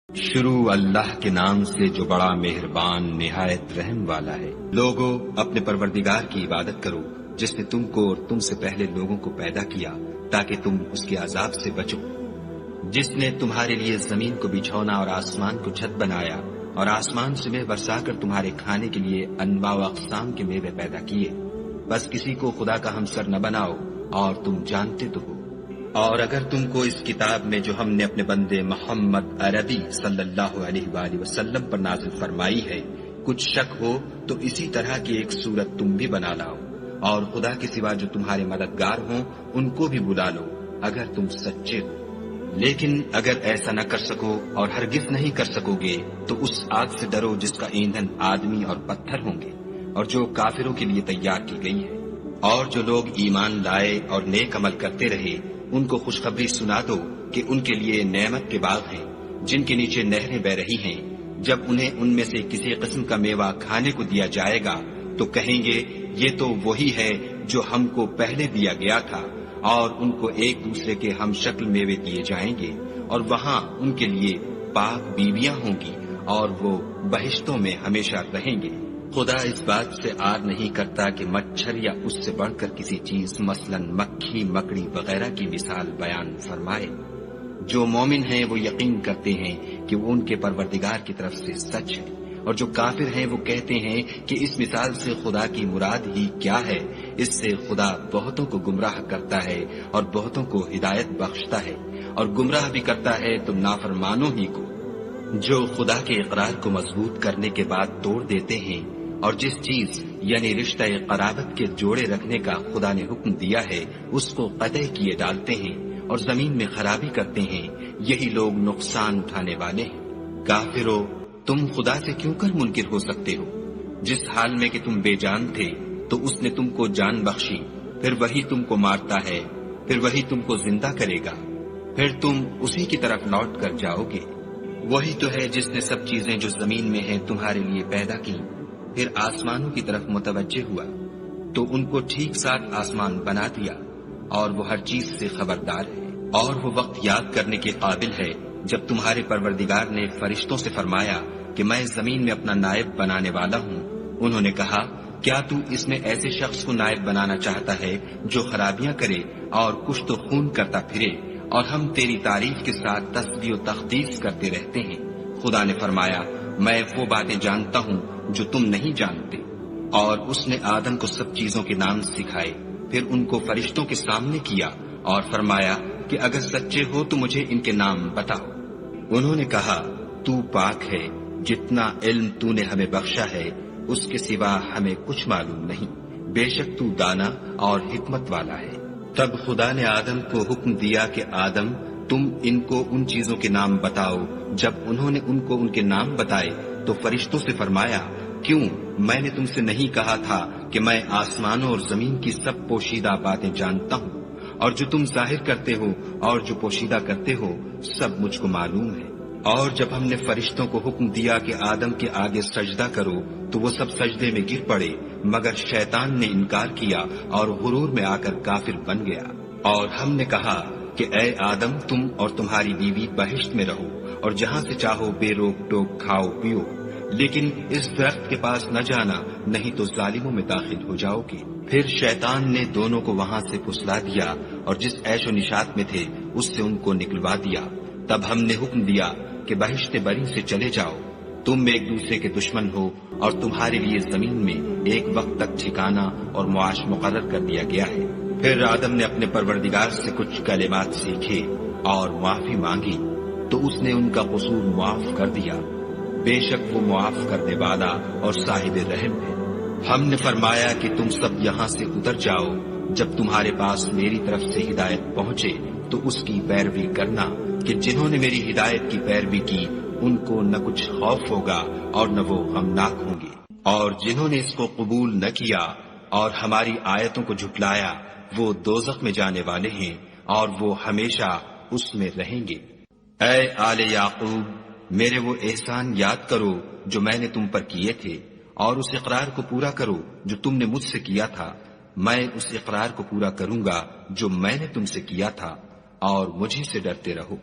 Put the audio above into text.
شروع اللہ کے نام سے جو بڑا مہربان نہایت رحم والا ہے۔ لوگو اپنے پروردگار کی عبادت کرو جس نے تم کو اور تم سے پہلے لوگوں کو پیدا کیا تاکہ تم اس کے عذاب سے بچو، جس نے تمہارے لیے زمین کو بچھونا اور آسمان کو چھت بنایا اور آسمان سے میوہ برسا کر تمہارے کھانے کے لیے انواع و اقسام کے میوے پیدا کیے، بس کسی کو خدا کا ہمسر نہ بناؤ اور تم جانتے تو ہو۔ اور اگر تم کو اس کتاب میں جو ہم نے اپنے بندے محمد عربی صلی اللہ علیہ وآلہ وسلم پر نازل فرمائی ہے کچھ شک ہو تو اسی طرح کی ایک صورت تم بھی بنا لاؤ، اور خدا کے سوا جو تمہارے مددگار ہوں ان کو بھی بلا لو اگر تم سچے ہو۔ لیکن اگر ایسا نہ کر سکو اور ہرگز نہیں کر سکو گے تو اس آگ سے ڈرو جس کا ایندھن آدمی اور پتھر ہوں گے اور جو کافروں کے لیے تیار کی گئی ہے۔ اور جو لوگ ایمان لائے اور نیک عمل کرتے رہے ان کو خوشخبری سنا دو کہ ان کے لیے نعمت کے باغ ہیں جن کے نیچے نہریں بہ رہی ہیں، جب انہیں ان میں سے کسی قسم کا میوہ کھانے کو دیا جائے گا تو کہیں گے یہ تو وہی ہے جو ہم کو پہلے دیا گیا تھا، اور ان کو ایک دوسرے کے ہم شکل میوے دیے جائیں گے اور وہاں ان کے لیے پاک بیویاں ہوں گی اور وہ بہشتوں میں ہمیشہ رہیں گے۔ خدا اس بات سے آر نہیں کرتا کہ مچھر یا اس سے بڑھ کر کسی چیز مثلا مکھی مکڑی وغیرہ کی مثال بیان فرمائے۔ جو مومن ہیں وہ یقین کرتے ہیں کہ وہ ان کے پروردگار کی طرف سے سچ ہے، اور جو کافر ہیں وہ کہتے ہیں کہ اس مثال سے خدا کی مراد ہی کیا ہے۔ اس سے خدا بہتوں کو گمراہ کرتا ہے اور بہتوں کو ہدایت بخشتا ہے، اور گمراہ بھی کرتا ہے تو نافرمانوں ہی کو، جو خدا کے اقرار کو مضبوط کرنے کے بعد توڑ دیتے ہیں، اور جس چیز یعنی رشتہ قرابت کے جوڑے رکھنے کا خدا نے حکم دیا ہے اس کو قطع کیے ڈالتے ہیں اور زمین میں خرابی کرتے ہیں، یہی لوگ نقصان اٹھانے والے ہیں۔ کافرو، تم خدا سے کیوں کر منکر ہو سکتے ہو؟ جس حال میں کہ تم بے جان تھے تو اس نے تم کو جان بخشی، پھر وہی تم کو مارتا ہے، پھر وہی تم کو زندہ کرے گا، پھر تم اسی کی طرف لوٹ کر جاؤ گے۔ وہی تو ہے جس نے سب چیزیں جو زمین میں ہیں تمہارے لیے پیدا کی، پھر آسمانوں کی طرف متوجہ ہوا تو ان کو ٹھیک ساتھ آسمان بنا دیا، اور وہ ہر چیز سے خبردار ہے۔ اور وہ وقت یاد کرنے کے قابل ہے جب تمہارے پروردگار نے فرشتوں سے فرمایا کہ میں زمین میں اپنا نائب بنانے والا ہوں۔ انہوں نے کہا کیا تو اس میں ایسے شخص کو نائب بنانا چاہتا ہے جو خرابیاں کرے اور کشت و خون کرتا پھرے، اور ہم تیری تعریف کے ساتھ تسبیح و تقدیس کرتے رہتے ہیں۔ خدا نے فرمایا میں وہ باتیں جانتا ہوں جو تم نہیں جانتے۔ اور اس نے آدم کو سب چیزوں کے نام سکھائے، پھر ان کو فرشتوں کے سامنے کیا اور فرمایا کہ اگر سچے ہو تو مجھے ان کے نام بتاؤ۔ انہوں نے کہا تو پاک ہے، جتنا علم تو نے ہمیں بخشا ہے اس کے سوا ہمیں کچھ معلوم نہیں، بے شک تو دانا اور حکمت والا ہے۔ تب خدا نے آدم کو حکم دیا کہ آدم تم ان کو ان چیزوں کے نام بتاؤ۔ جب انہوں نے ان کو ان کے نام بتائے تو فرشتوں سے فرمایا کیوں میں نے تم سے نہیں کہا تھا کہ میں آسمانوں اور زمین کی سب پوشیدہ باتیں جانتا ہوں، اور جو تم ظاہر کرتے ہو اور جو پوشیدہ کرتے ہو سب مجھ کو معلوم ہے۔ اور جب ہم نے فرشتوں کو حکم دیا کہ آدم کے آگے سجدہ کرو تو وہ سب سجدے میں گر پڑے، مگر شیطان نے انکار کیا اور غرور میں آ کر کافر بن گیا۔ اور ہم نے کہا کہ اے آدم تم اور تمہاری بیوی بہشت میں رہو اور جہاں سے چاہو بے روک ٹوک کھاؤ پیو، لیکن اس درخت کے پاس نہ جانا نہیں تو ظالموں میں داخل ہو جاؤ گے۔ پھر شیطان نے دونوں کو وہاں سے پھسلا دیا اور جس عیش و نشاط میں تھے اس سے ان کو نکلوا دیا۔ تب ہم نے حکم دیا کہ بہشت بری سے چلے جاؤ، تم ایک دوسرے کے دشمن ہو اور تمہارے لیے زمین میں ایک وقت تک ٹھکانہ اور معاش مقرر کر دیا گیا ہے۔ پھر آدم نے اپنے پروردگار سے کچھ کلمات سیکھے اور معافی مانگی تو اس نے ان کا قصور معاف کر دیا، بے شک وہ معاف کرنے والا اور صاحب رحم ہے۔ ہم نے فرمایا کہ تم سب یہاں سے اتر جاؤ، جب تمہارے پاس میری طرف سے ہدایت پہنچے تو اس کی پیروی کرنا، کہ جنہوں نے میری ہدایت کی پیروی کی ان کو نہ کچھ خوف ہوگا اور نہ وہ غمناک ہوں گے، اور جنہوں نے اس کو قبول نہ کیا اور ہماری آیتوں کو جھٹلایا وہ دوزخ میں جانے والے ہیں اور وہ ہمیشہ اس میں رہیں گے۔ اے آل یعقوب، میرے وہ احسان یاد کرو جو میں نے تم پر کیے تھے، اور اس اقرار کو پورا کرو جو تم نے مجھ سے کیا تھا۔ میں اس اقرار کو پورا کروں گا جو میں نے تم سے کیا تھا، اور مجھے سے ڈرتے رہو۔